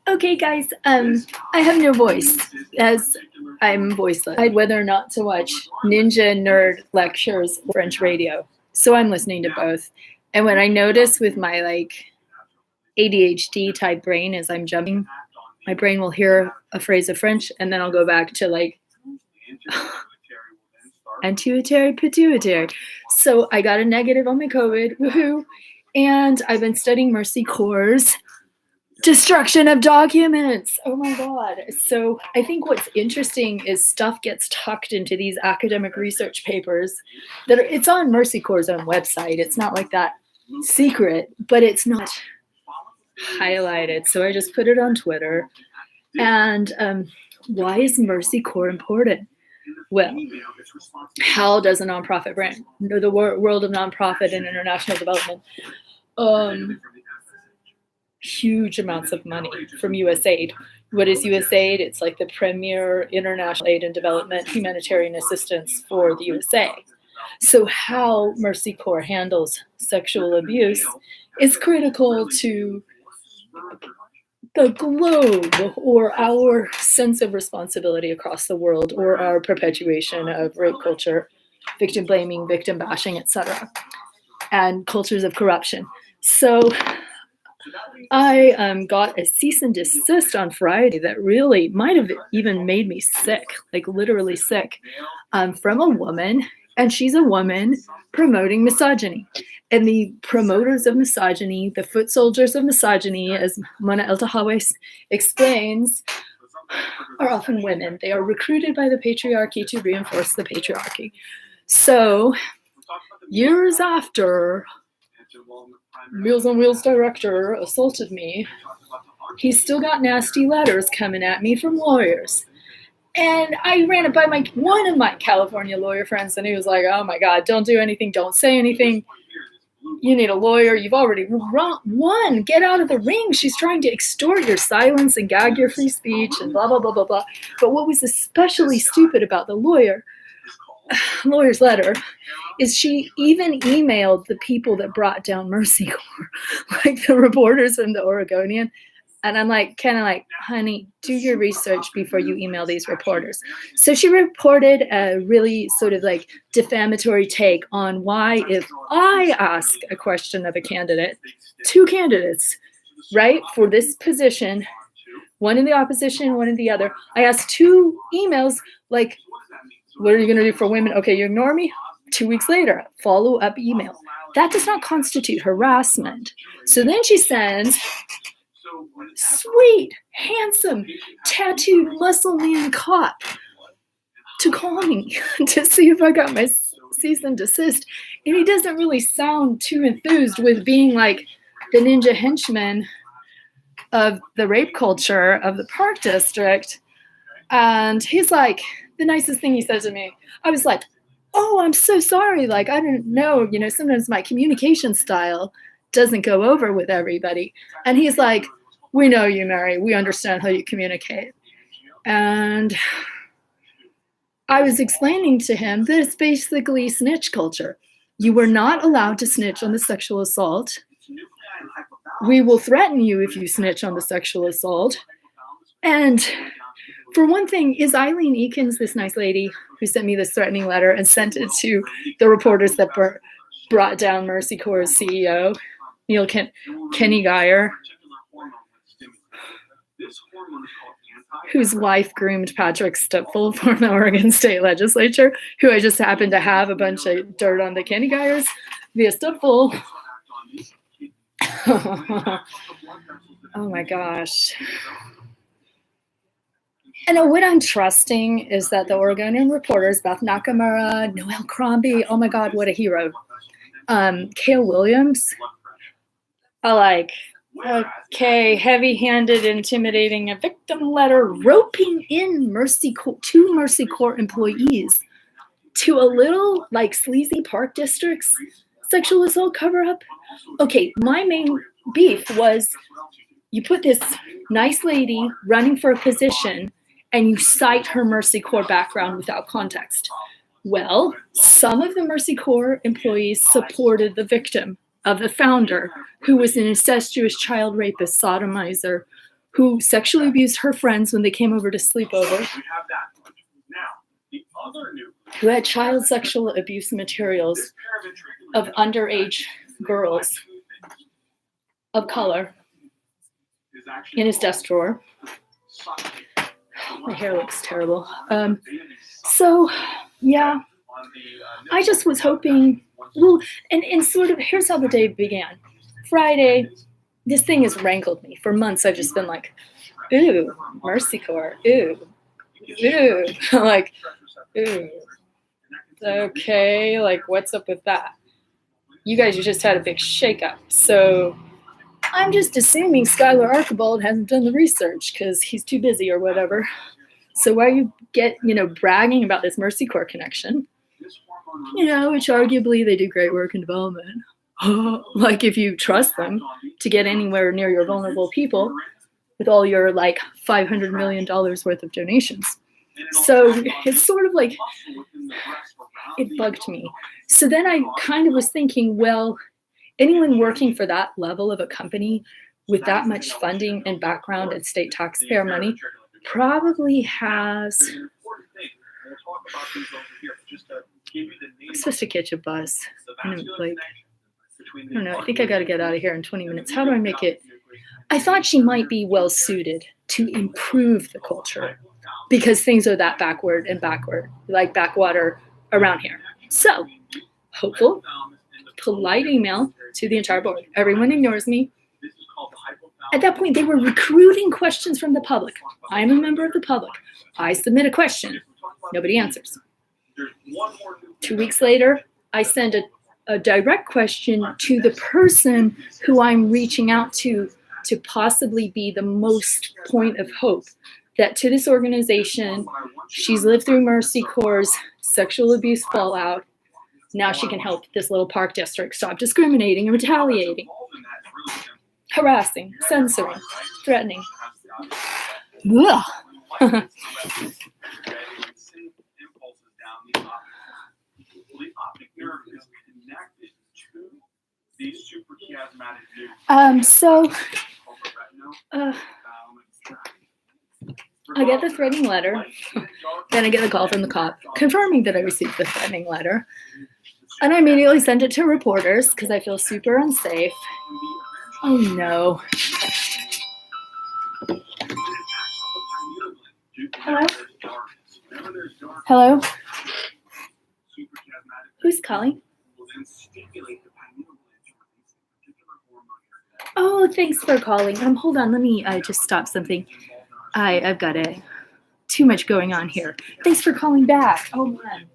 Okay, guys, I have no voice as I'm voiceless. Whether or not to watch ninja nerd lectures or French radio. So I'm listening to both. And what I notice with my ADHD type brain is I'm jumping. My brain will hear a phrase of French and then I'll go back to antuitary, pituitary. So I got a negative on my COVID, woohoo. And I've been studying Mercy Corps' destruction of documents. Oh my God. So I think what's interesting is stuff gets tucked into these academic research papers it's on Mercy Corps' own website. It's not like that secret, but it's not highlighted. So I just put it on Twitter. And why is Mercy Corps important? Well, how does a nonprofit brand, the world of nonprofit and international development, huge amounts of money from USAID. What is USAID? It's like the premier international aid and development humanitarian assistance for the USA. So how Mercy Corps handles sexual abuse is critical to the globe or our sense of responsibility across the world or our perpetuation of rape culture, victim blaming, victim bashing, etc., and cultures of corruption. So I got a cease and desist on Friday that really might have even made me sick, like literally sick, from a woman, and she's a woman promoting misogyny. And the promoters of misogyny, the foot soldiers of misogyny, as Mona El-Tahawy explains, are often women. They are recruited by the patriarchy to reinforce the patriarchy. So years after Meals on Wheels director assaulted me, he's still got nasty letters coming at me from lawyers. And I ran it by one of my California lawyer friends, and he was like, oh my God, don't do anything, don't say anything. You need a lawyer. You've already won. Get out of the ring. She's trying to extort your silence and gag your free speech and blah, blah, blah, blah, blah. But what was especially stupid about the lawyer's letter is she even emailed the people that brought down Mercy Corps, like the reporters from the Oregonian. And I'm honey, do your research before you email these reporters. So she reported a really sort of defamatory take on why if I ask a question of a candidate, two candidates, right, for this position, one in the opposition, one in the other, I asked two emails what are you going to do for women? Okay, you ignore me? 2 weeks later, follow-up email. That does not constitute harassment. So then she sends sweet, handsome, tattooed muscle man cop to call me to see if I got my cease and desist. And he doesn't really sound too enthused with being like the ninja henchman of the rape culture of the Park District. And he's like, the nicest thing he said to me, I was like, oh, I'm so sorry. I didn't know, sometimes my communication style doesn't go over with everybody. And he's like, we know you, Mary. We understand how you communicate. And I was explaining to him that it's basically snitch culture. You were not allowed to snitch on the sexual assault. We will threaten you if you snitch on the sexual assault. And for one thing, is Eileen Eakins, this nice lady who sent me this threatening letter and sent it to the reporters that brought down Mercy Corps' CEO, Kenny Geyer, whose wife groomed Patrick Stipfel for the Oregon State Legislature, who I just happened to have a bunch of dirt on the Kenny Geyers via Stipfel. Oh my gosh. And what I'm trusting is that the Oregonian reporters, Beth Nakamura, Noel Crombie, oh my God, what a hero. Kale Williams, are like, okay, heavy-handed, intimidating a victim letter, roping in two Mercy Corps employees to a little sleazy Park District's sexual assault cover-up. Okay, my main beef was you put this nice lady running for a position and you cite her Mercy Corps background without context. Well, some of the Mercy Corps employees supported the victim of the founder, who was an incestuous child rapist, sodomizer, who sexually abused her friends when they came over to sleep over, who had child sexual abuse materials of underage girls of color in his desk drawer. My hair looks terrible. So, yeah, I just was hoping, well, and sort of, here's how the day began. Friday, this thing has rankled me. For months, I've just been like, ooh, Mercy Corps, ooh, like, ooh. Okay, like, what's up with that? You guys just had a big shakeup. So I'm just assuming Skylar Archibald hasn't done the research because he's too busy or whatever. So why you get, bragging about this Mercy Corps connection, which arguably they do great work in development. Like if you trust them to get anywhere near your vulnerable people with all your like $500 million worth of donations. So it's sort of like, it bugged me. So then I kind of was thinking, well, anyone working for that level of a company with that much funding and background and state taxpayer money probably has, I'm supposed to catch a bus. I don't know, I think I got to get out of here in 20 minutes. How do I make it? I thought she might be well suited to improve the culture because things are that backward, like backwater around here. So, hopeful, polite email to the entire board. Everyone ignores me. At that point, they were recruiting questions from the public. I'm a member of the public. I submit a question. Nobody answers. 2 weeks later, I send a direct question to the person who I'm reaching out to possibly be the most point of hope that to this organization, she's lived through Mercy Corps' sexual abuse fallout. Now she can help this little park district stop discriminating and retaliating, harassing, censoring, threatening. I get the threatening letter, then I get a call from the cop confirming that I received the threatening letter, and I immediately send it to reporters because I feel super unsafe. Oh no. Hello? Who's calling? Oh, thanks for calling. Hold on, let me just stop something. I've got too much going on here. Thanks for calling back. Oh man.